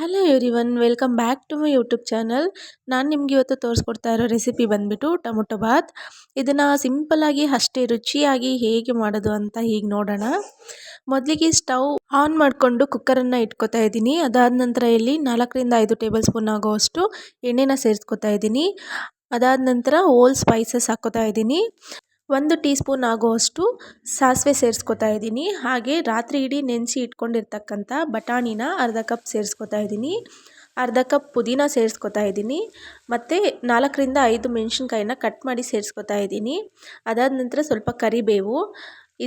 Hello everyone, welcome back to my YouTube channel. ನಾನು ನಿಮ್ಗೆ ಇವತ್ತು ತೋರಿಸ್ಕೊಡ್ತಾ ಇರೋ ರೆಸಿಪಿ ಬಂದುಬಿಟ್ಟು ಟೊಮೊಟೊ ಬಾತ್. ಇದನ್ನು ಸಿಂಪಲ್ಲಾಗಿ ಅಷ್ಟೇ ರುಚಿಯಾಗಿ ಹೇಗೆ ಮಾಡೋದು ಅಂತ ಹೀಗೆ ನೋಡೋಣ. ಮೊದಲಿಗೆ ಸ್ಟವ್ ಆನ್ ಮಾಡಿಕೊಂಡು ಕುಕ್ಕರನ್ನು ಇಟ್ಕೊತಾ ಇದ್ದೀನಿ. ಅದಾದ ನಂತರ ಇಲ್ಲಿ 4 ರಿಂದ 5 ಟೇಬಲ್ ಸ್ಪೂನ್ ಆಗೋವಷ್ಟು ಎಣ್ಣೆನ ಸೇರಿಸ್ಕೊತಾ ಇದ್ದೀನಿ. ಅದಾದ ನಂತರ ಹೋಲ್ ಸ್ಪೈಸಸ್ ಹಾಕ್ಕೋತಾ ಇದ್ದೀನಿ. 1 ಟೀ ಸ್ಪೂನ್ ಆಗುವಷ್ಟು ಸಾಸಿವೆ ಸೇರಿಸ್ಕೊತಾ ಇದ್ದೀನಿ. ಹಾಗೆ ರಾತ್ರಿ ಇಡೀ ನೆನೆಸಿ ಇಟ್ಕೊಂಡಿರ್ತಕ್ಕಂಥ ಬಟಾಣಿನ ಅರ್ಧ ಕಪ್ ಸೇರಿಸ್ಕೊತಾ ಇದ್ದೀನಿ. ಅರ್ಧ ಕಪ್ ಪುದೀನ ಸೇರಿಸ್ಕೊತಾ ಇದ್ದೀನಿ. ಮತ್ತು 4 ರಿಂದ 5 ಮೆಣಸಿನ್ಕಾಯಿನ ಕಟ್ ಮಾಡಿ ಸೇರಿಸ್ಕೊತಾ ಇದ್ದೀನಿ. ಅದಾದ ನಂತರ ಸ್ವಲ್ಪ ಕರಿಬೇವು,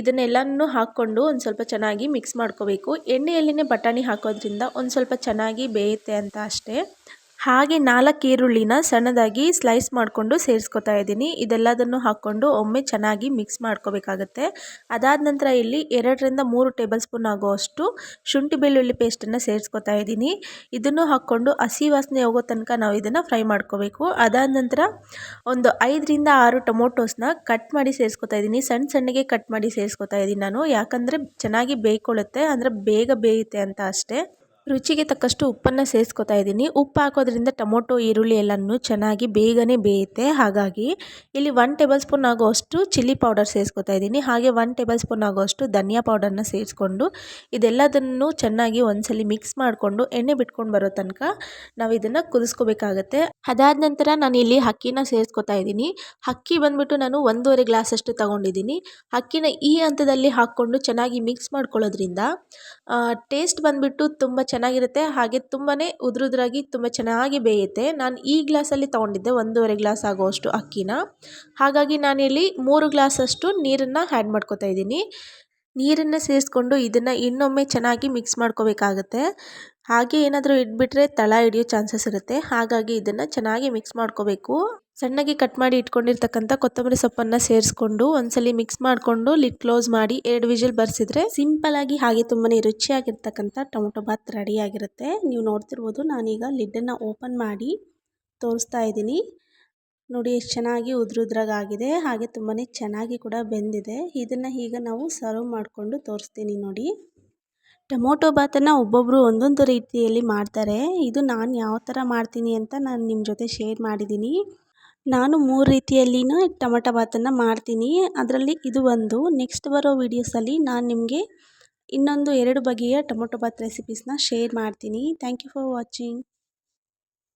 ಇದನ್ನೆಲ್ಲನೂ ಹಾಕ್ಕೊಂಡು ಒಂದು ಸ್ವಲ್ಪ ಚೆನ್ನಾಗಿ ಮಿಕ್ಸ್ ಮಾಡ್ಕೋಬೇಕು. ಎಣ್ಣೆಯಲ್ಲಿನೇ ಬಟಾಣಿ ಹಾಕೋದ್ರಿಂದ ಒಂದು ಸ್ವಲ್ಪ ಚೆನ್ನಾಗಿ ಬೇಯುತ್ತೆ ಅಂತ ಅಷ್ಟೇ. ಹಾಗೆ 4 ಈರುಳ್ಳಿನ ಸಣ್ಣದಾಗಿ ಸ್ಲೈಸ್ ಮಾಡಿಕೊಂಡು ಸೇರಿಸ್ಕೊತಾ ಇದ್ದೀನಿ. ಇದೆಲ್ಲದನ್ನು ಹಾಕ್ಕೊಂಡು ಒಮ್ಮೆ ಚೆನ್ನಾಗಿ ಮಿಕ್ಸ್ ಮಾಡ್ಕೋಬೇಕಾಗತ್ತೆ. ಅದಾದ ನಂತರ ಇಲ್ಲಿ 2 ರಿಂದ 3 ಟೇಬಲ್ ಸ್ಪೂನ್ ಆಗುವಷ್ಟು ಶುಂಠಿ ಬೆಳ್ಳುಳ್ಳಿ ಪೇಸ್ಟನ್ನು ಸೇರಿಸ್ಕೊತಾ ಇದ್ದೀನಿ. ಇದನ್ನು ಹಾಕ್ಕೊಂಡು ಹಸಿ ವಾಸನೆ ಹೋಗೋ ತನಕ ನಾವು ಇದನ್ನು ಫ್ರೈ ಮಾಡ್ಕೋಬೇಕು. ಅದಾದ ನಂತರ ಒಂದು 5 ರಿಂದ 6 ಟೊಮೊಟೊಸ್ನ ಕಟ್ ಮಾಡಿ ಸೇರಿಸ್ಕೊತಾ ಇದ್ದೀನಿ. ಸಣ್ಣಗೆ ಕಟ್ ಮಾಡಿ ಸೇರಿಸ್ಕೊತಾ ಇದ್ದೀನಿ ನಾನು, ಯಾಕಂದರೆ ಚೆನ್ನಾಗಿ ಬೇಯ್ಕೊಳ್ಳುತ್ತೆ, ಅಂದರೆ ಬೇಗ ಬೇಯುತ್ತೆ ಅಂತ ಅಷ್ಟೇ. ರುಚಿಗೆ ತಕ್ಕಷ್ಟು ಉಪ್ಪನ್ನು ಸೇರಿಸ್ಕೊತಾ ಇದ್ದೀನಿ. ಉಪ್ಪು ಹಾಕೋದ್ರಿಂದ ಟೊಮೊಟೊ ಈರುಳ್ಳಿ ಎಲ್ಲನೂ ಚೆನ್ನಾಗಿ ಬೇಗನೆ ಬೇಯುತ್ತೆ. ಹಾಗಾಗಿ ಇಲ್ಲಿ 1 ಟೇಬಲ್ ಸ್ಪೂನ್ ಆಗುವಷ್ಟು ಚಿಲ್ಲಿ ಪೌಡರ್ ಸೇರಿಸ್ಕೊತಾ ಇದ್ದೀನಿ. ಹಾಗೆ 1 ಟೇಬಲ್ ಸ್ಪೂನ್ ಆಗುವಷ್ಟು ಧನಿಯಾ ಪೌಡರ್ನ ಸೇರಿಸ್ಕೊಂಡು ಇದೆಲ್ಲದನ್ನು ಚೆನ್ನಾಗಿ ಒಂದ್ಸಲಿ ಮಿಕ್ಸ್ ಮಾಡಿಕೊಂಡು ಎಣ್ಣೆ ಬಿಟ್ಕೊಂಡು ಬರೋ ತನಕ ನಾವು ಇದನ್ನು ಕುದಿಸ್ಕೋಬೇಕಾಗತ್ತೆ. ಅದಾದ ನಂತರ ನಾನು ಇಲ್ಲಿ ಅಕ್ಕಿನ ಸೇರಿಸ್ಕೊತಾ ಇದ್ದೀನಿ. ಅಕ್ಕಿ ಬಂದುಬಿಟ್ಟು ನಾನು 1.5 ಗ್ಲಾಸಷ್ಟು ತೊಗೊಂಡಿದ್ದೀನಿ. ಅಕ್ಕಿನ ಈ ಹಂತದಲ್ಲಿ ಹಾಕ್ಕೊಂಡು ಚೆನ್ನಾಗಿ ಮಿಕ್ಸ್ ಮಾಡ್ಕೊಳ್ಳೋದ್ರಿಂದ ಟೇಸ್ಟ್ ಬಂದುಬಿಟ್ಟು ತುಂಬ ಚೆನ್ನಾಗಿರುತ್ತೆ. ಹಾಗೆ ತುಂಬಾ ಉದುರುದ್ರಾಗಿ ತುಂಬ ಚೆನ್ನಾಗಿ ಬೇಯುತ್ತೆ. ನಾನು ಈ ಗ್ಲಾಸಲ್ಲಿ ತೊಗೊಂಡಿದ್ದೆ 1.5 ಗ್ಲಾಸ್ ಆಗುವಷ್ಟು ಅಕ್ಕಿನ. ಹಾಗಾಗಿ ನಾನಿಲ್ಲಿ 3 ಗ್ಲಾಸಷ್ಟು ನೀರನ್ನು ಆ್ಯಡ್ ಮಾಡ್ಕೊತಾ ಇದ್ದೀನಿ. ನೀರನ್ನು ಸೇರಿಸ್ಕೊಂಡು ಇದನ್ನು ಇನ್ನೊಮ್ಮೆ ಚೆನ್ನಾಗಿ ಮಿಕ್ಸ್ ಮಾಡ್ಕೋಬೇಕಾಗತ್ತೆ. ಹಾಗೆ ಏನಾದರೂ ಇಟ್ಬಿಟ್ರೆ ತಳ ಹಿಡಿಯೋ ಚಾನ್ಸಸ್ ಇರುತ್ತೆ. ಹಾಗಾಗಿ ಇದನ್ನು ಚೆನ್ನಾಗಿ ಮಿಕ್ಸ್ ಮಾಡ್ಕೋಬೇಕು. ಸಣ್ಣಗೆ ಕಟ್ ಮಾಡಿ ಇಟ್ಕೊಂಡಿರ್ತಕ್ಕಂಥ ಕೊತ್ತಂಬರಿ ಸೊಪ್ಪನ್ನು ಸೇರಿಸ್ಕೊಂಡು ಒಂದ್ಸಲಿ ಮಿಕ್ಸ್ ಮಾಡಿಕೊಂಡು ಲಿಡ್ ಕ್ಲೋಸ್ ಮಾಡಿ 2 ವಿಷಲ್ ಬರ್ಸಿದ್ರೆ ಸಿಂಪಲ್ಲಾಗಿ ಹಾಗೆ ತುಂಬಾ ರುಚಿಯಾಗಿರ್ತಕ್ಕಂಥ ಟೊಮೊಟೊ ಬಾತ್ ರೆಡಿಯಾಗಿರುತ್ತೆ. ನೀವು ನೋಡ್ತಿರ್ಬೋದು, ನಾನೀಗ ಲಿಡ್ಡನ್ನು ಓಪನ್ ಮಾಡಿ ತೋರಿಸ್ತಾ ಇದ್ದೀನಿ. ನೋಡಿ ಎಷ್ಟು ಚೆನ್ನಾಗಿ ಉದ್ರಾಗಿದೆ. ಹಾಗೆ ತುಂಬಾ ಚೆನ್ನಾಗಿ ಕೂಡ ಬೆಂದಿದೆ. ಇದನ್ನು ಈಗ ನಾವು ಸರ್ವ್ ಮಾಡಿಕೊಂಡು ತೋರಿಸ್ತೀನಿ ನೋಡಿ. ಟೊಮೊಟೊ ಬಾತನ್ನು ಒಬ್ಬೊಬ್ಬರು ಒಂದೊಂದು ರೀತಿಯಲ್ಲಿ ಮಾಡ್ತಾರೆ. ಇದು ನಾನು ಯಾವ ಥರ ಮಾಡ್ತೀನಿ ಅಂತ ನಾನು ನಿಮ್ಮ ಜೊತೆ ಶೇರ್ ಮಾಡಿದ್ದೀನಿ. ನಾನು 3 ರೀತಿಯಲ್ಲಿನೂ ಟೊಮೊಟೊ ಬಾತನ್ನು ಮಾಡ್ತೀನಿ. ಅದರಲ್ಲಿ ಇದು ಒಂದು. ನೆಕ್ಸ್ಟ್ ಬರೋ ವೀಡಿಯೋಸಲ್ಲಿ ನಾನು ನಿಮಗೆ ಇನ್ನೊಂದು 2 ಬಗೆಯ ಟೊಮೊಟೊ ಬಾತ್ ರೆಸಿಪೀಸ್ನ ಶೇರ್ ಮಾಡ್ತೀನಿ. Thank you for watching.